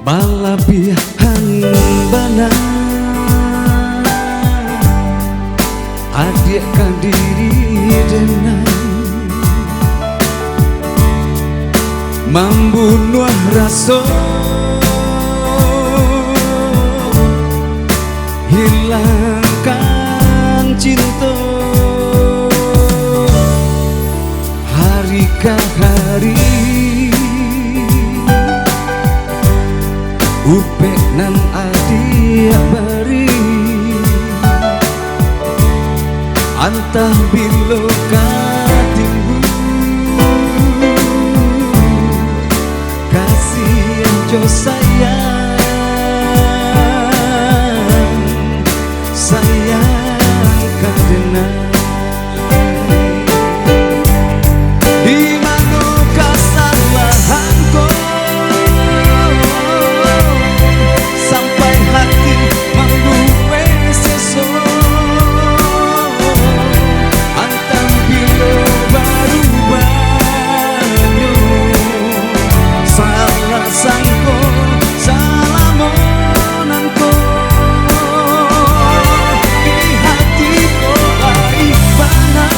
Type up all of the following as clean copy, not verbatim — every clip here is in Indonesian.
Malabihan bana adik kadiri dengan membunuh rasa hilangkan cinta hari ke hari upek nan adik bari antah bilo katimbu kasih jo sayang kadena di mana kesalahanku sampai hati membuat sesuatu antang bila baru banyak salah sangko salah monanku di hatiku ai bana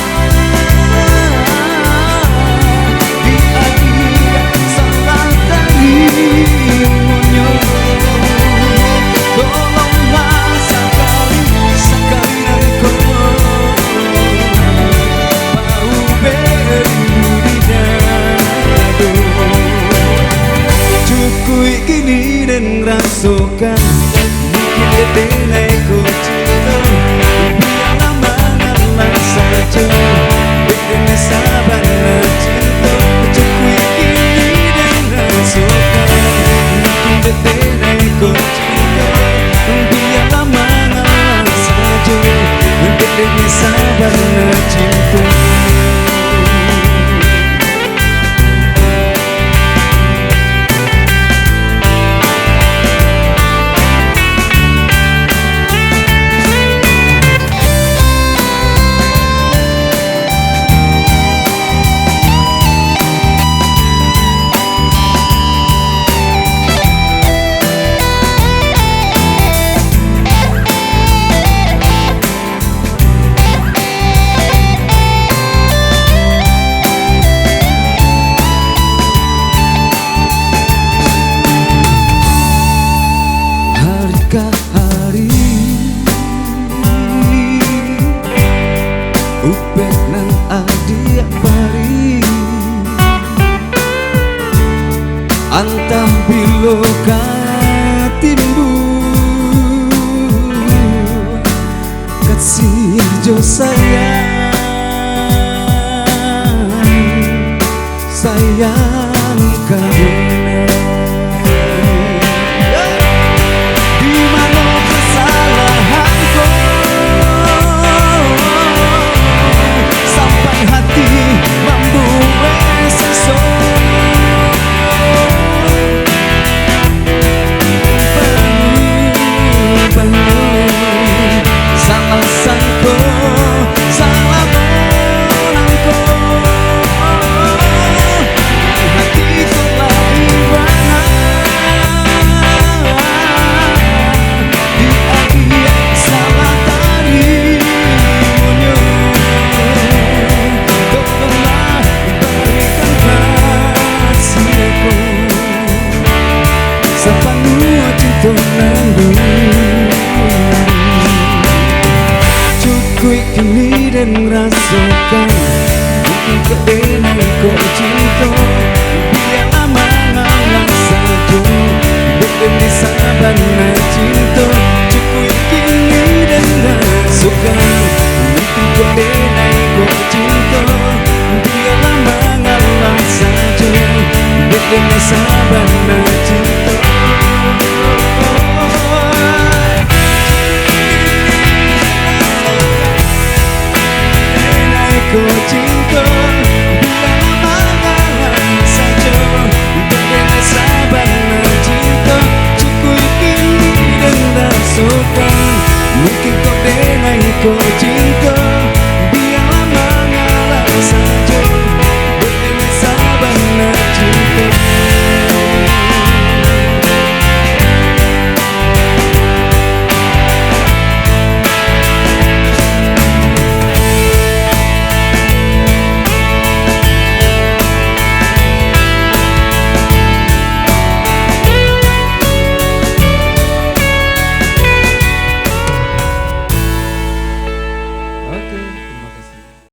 di akhir salah darimu tolonglah sekali engkau mau beri dadu cukui kini dan rasakan mungkin denai ku cinta biarlah mengalah saja dengan sabar cinta cukui kini dan rasakan mungkin denai ku cinta biarlah mengalah saja dengan sabar cinta. Hari upek nang adik bari antah bilo katimbu kasih jo sayang kadena cukui kini dan rasakan mungkin kedenai kau cinta biarlah mengalah saja dengan sabar cinta cukui kini dan rasakan mungkin kedenai kau cinta biarlah mengalah saja dengan sabar cinta.